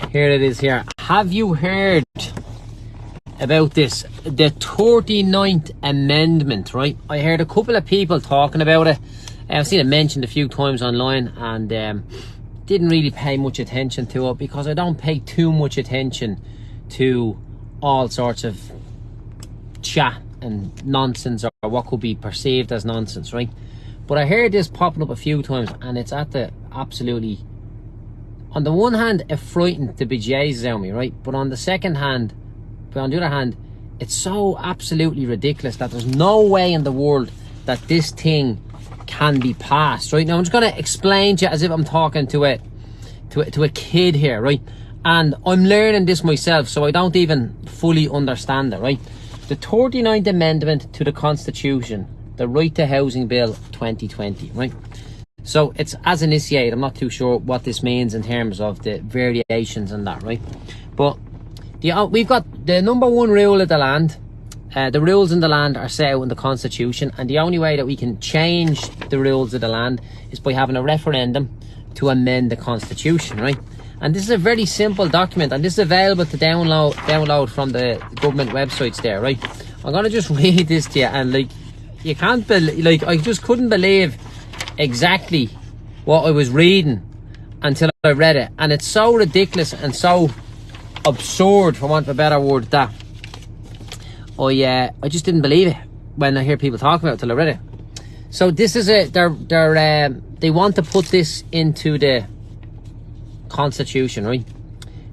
Here it is here. Have you heard about this? The 39th Amendment, right? I heard a couple of people talking about it. I've seen it mentioned a few times online, and didn't really pay much attention to it because I don't pay too much attention to all sorts of chat and nonsense, or what could be perceived as nonsense, right? But I heard this popping up a few times, and it's at the absolutely, on the one hand, it frightened the bejesus out of me, right? But on the other hand, it's so absolutely ridiculous that there's no way in the world that this thing can be passed, right? Now I'm just going to explain to you as if I'm talking to a kid here, right? And I'm learning this myself, so I don't even fully understand it, right? The 39th Amendment to the Constitution, the Right to Housing Bill 2020, right? So it's as initiated. I'm not too sure what this means in terms of the variations and that, right? But we've got the number one rule of the land. The rules in the land are set out in the Constitution, and the only way that we can change the rules of the land is by having a referendum to amend the Constitution, right? And this is a very simple document, and this is available to download from the government websites there, right? I'm gonna just read this to you, and like, you can't believe, like, I just couldn't believe exactly what I was reading until I read it, and it's so ridiculous and so absurd, for want of a better word, that I just didn't believe it when I hear people talk about it till I read it. So this is they want to put this into the Constitution, right?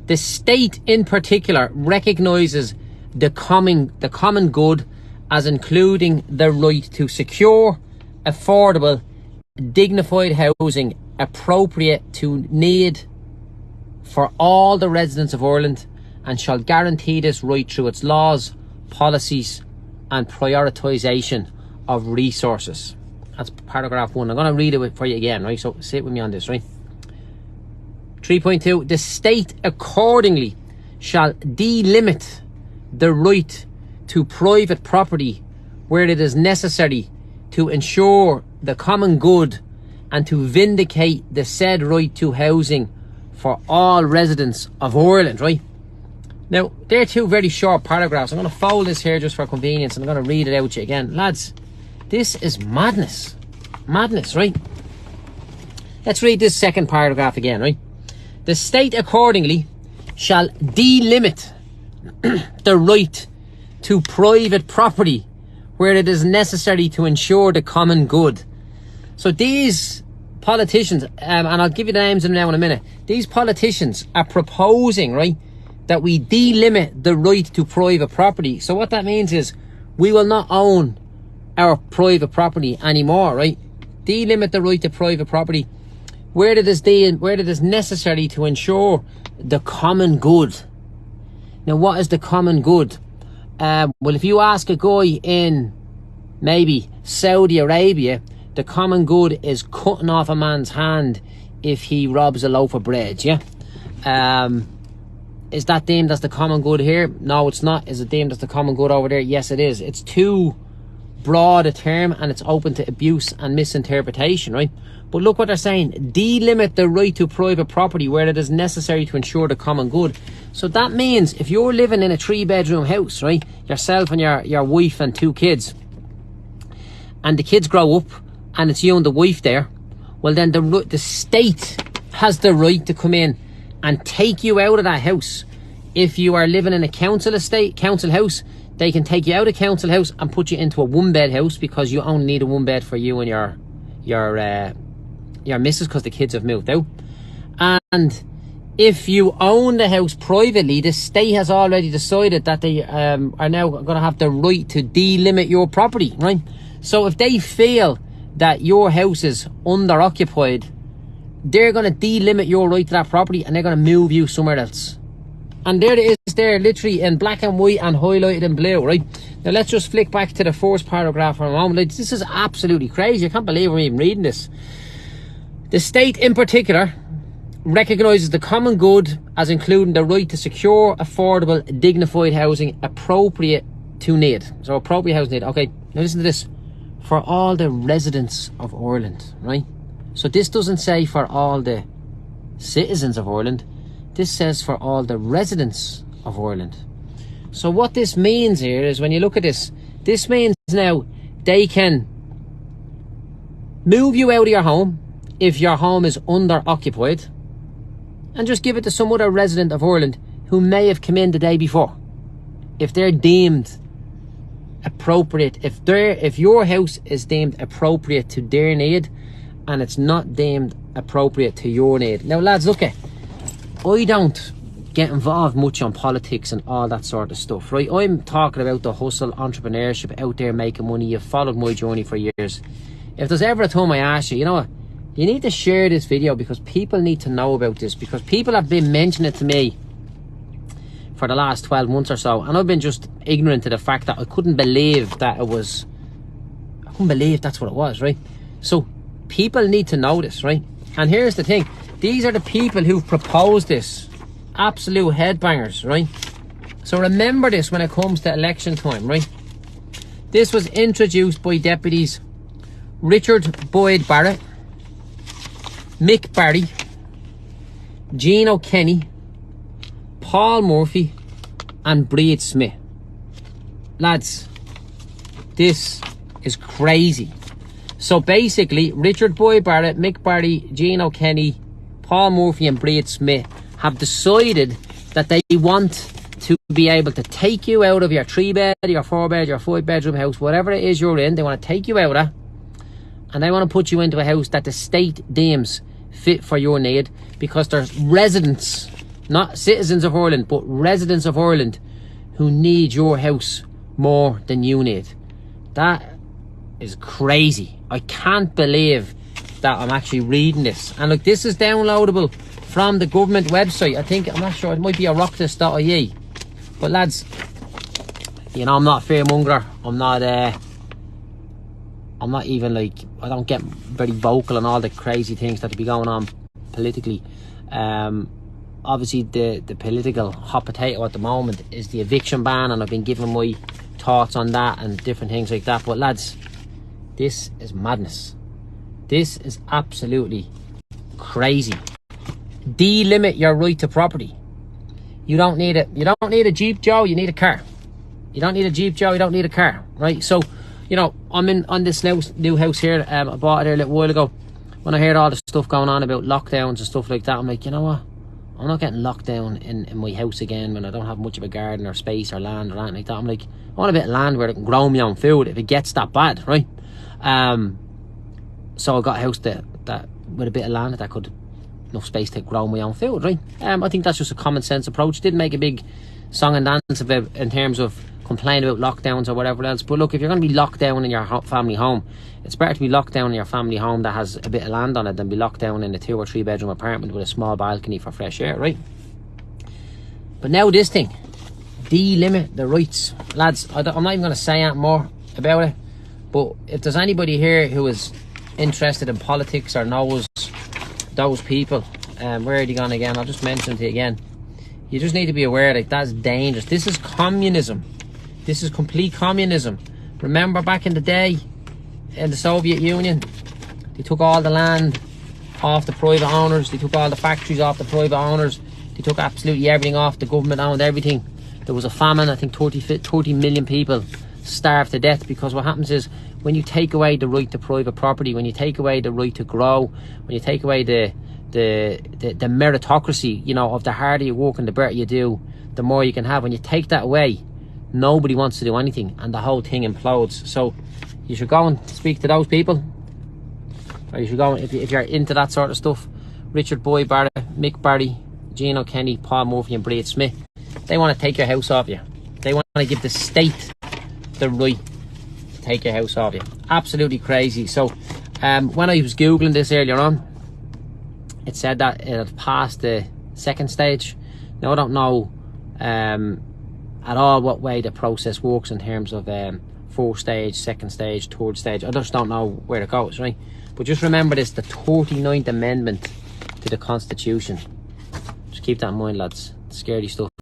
The state in particular recognises the common good as including the right to secure, affordable, dignified housing appropriate to need for all the residents of Ireland, and shall guarantee this right through its laws, policies and prioritisation of resources. That's paragraph 1. I'm going to read it for you again, right? So sit with me on this, right? 3.2. The state accordingly shall delimit the right to private property where it is necessary to ensure the common good and to vindicate the said right to housing for all residents of Ireland, right? Now, they're two very short paragraphs. I'm going to fold this here just for convenience, and I'm going to read it out to you again. Lads, this is madness. Madness, right? Let's read this second paragraph again, right? The state accordingly shall delimit the right to private property where it is necessary to ensure the common good. So these politicians, and I'll give you the names of them now in a minute, these politicians are proposing, right, that we delimit the right to private property. So what that means is we will not own our private property anymore, right? Delimit the right to private property where it is necessary to ensure the common good. Now, what is the common good? Well, if you ask a guy in maybe Saudi Arabia, the common good is cutting off a man's hand if he robs a loaf of bread, yeah? Is that deemed as the common good here? No, it's not. Is it deemed as the common good over there? Yes, it is. It's too broad a term, and it's open to abuse and misinterpretation, right? But look what they're saying. Delimit the right to private property where it is necessary to ensure the common good. So that means if you're living in a 3-bedroom house, right, yourself and your wife and 2 kids, and the kids grow up and it's you and the wife there, well then the state has the right to come in and take you out of that house. If you are living in a council house, they can take you out of council house and put you into a 1-bed house, because you only need a 1-bed for you and your missus, because the kids have moved out. And if you own the house privately, the state has already decided that they are now going to have the right to delimit your property, right? So if they feel that your house is under occupied, they're going to delimit your right to that property, and they're going to move you somewhere else. And there it is, there, literally in black and white and highlighted in blue, right? Now let's just flick back to the first paragraph for a moment. Like, this is absolutely crazy. I can't believe we're even reading this. The state in particular recognises the common good as including the right to secure, affordable, dignified housing appropriate to need. So appropriate housing need. Okay, now listen to this. For all the residents of Ireland, right? So this doesn't say for all the citizens of Ireland. This says for all the residents of Ireland. So what this means here is, when you look at this, this means now they can move you out of your home if your home is under occupied, and just give it to some other resident of Ireland who may have come in the day before, if they're deemed appropriate. If your house is deemed appropriate to their need and it's not deemed appropriate to your need. Now lads, look, I don't get involved much on politics and all that sort of stuff, right? I'm talking about the hustle, entrepreneurship, out there making money. You've followed my journey for years. If there's ever a time I ask you, you know what, you need to share this video, because people need to know about this, because people have been mentioning it to me for the last 12 months or so, and I've been just ignorant to the fact that I couldn't believe that it was, I couldn't believe that's what it was, right? So people need to know this, right? And here's the thing, these are the people who've proposed this, absolute headbangers, right? So remember this when it comes to election time, right? This was introduced by deputies Richard Boyd Barrett, Mick Barry, Gene O'Kenny, Paul Murphy and Breed Smith. Lads, this is crazy. So basically, Richard Boyd Barrett, Mick Barry, Gene O'Kenny, Paul Murphy and Breed Smith have decided that they want to be able to take you out of your 3-bed, your 4-bed, your 5-bedroom house, whatever it is you're in. They want to take you out of, and they want to put you into a house that the state deems fit for your need, because there's residents, not citizens of Ireland, but residents of Ireland who need your house more than you need. That is crazy. I can't believe that I'm actually reading this. And look, this is downloadable from the government website. I think, I'm not sure, it might be a rocktis.ie. But lads, you know, I'm not a fearmonger. I'm not even like, I don't get very vocal on all the crazy things that be going on politically. Obviously the political hot potato at the moment is the eviction ban, and I've been giving my thoughts on that and different things like that. But lads, this is madness. This is absolutely crazy. Delimit your right to property. You don't need it. You don't need a Jeep, Joe. You need a car. You don't need a Jeep, Joe. You don't need a car, right? So, you know, I'm in on this new house here. I bought it here a little while ago. When I heard all the stuff going on about lockdowns and stuff like that, I'm like, you know what? I'm not getting locked down in my house again when I don't have much of a garden or space or land or anything like that. I'm like, I want a bit of land where I can grow my own food if it gets that bad, right? So I got a house that with a bit of land that could, enough space to grow my own food, right? I think that's just a common sense approach. Didn't make a big song and dance about in terms of complaining about lockdowns or whatever else. But look, if you're going to be locked down in your family home, it's better to be locked down in your family home that has a bit of land on it than be locked down in a 2 or 3 bedroom apartment with a small balcony for fresh air, right? But now this thing, delimit the rights. Lads, I'm not even going to say anything more about it, but if there's anybody here who is interested in politics or knows those people, where are they gone again? I'll just mention it to you again. You just need to be aware that that's dangerous. This is communism. This is complete communism. Remember back in the day in the Soviet Union, they took all the land off the private owners, they took all the factories off the private owners, they took absolutely everything off, the government owned everything. There was a famine, I think 30 million people starved to death, because what happens is, when you take away the right to private property, when you take away the right to grow, when you take away the meritocracy, you know, of the harder you work and the better you do, the more you can have. When you take that away, nobody wants to do anything, and the whole thing implodes. So you should go and speak to those people, or you should go, if you're into that sort of stuff. Richard Boyd Barrett, Mick Barry, Gene O'Kenny, Paul Murphy and Breed Smith, they want to take your house off you. They want to give the state the right to take your house off you. Absolutely crazy. So when I was googling this earlier on, it said that it had passed the 2nd stage. Now I don't know at all what way the process works in terms of 4th stage, 2nd stage, 3rd stage. I just don't know where it goes, right? But just remember this, the 39th Amendment to the Constitution. Just keep that in mind, lads. Scary stuff.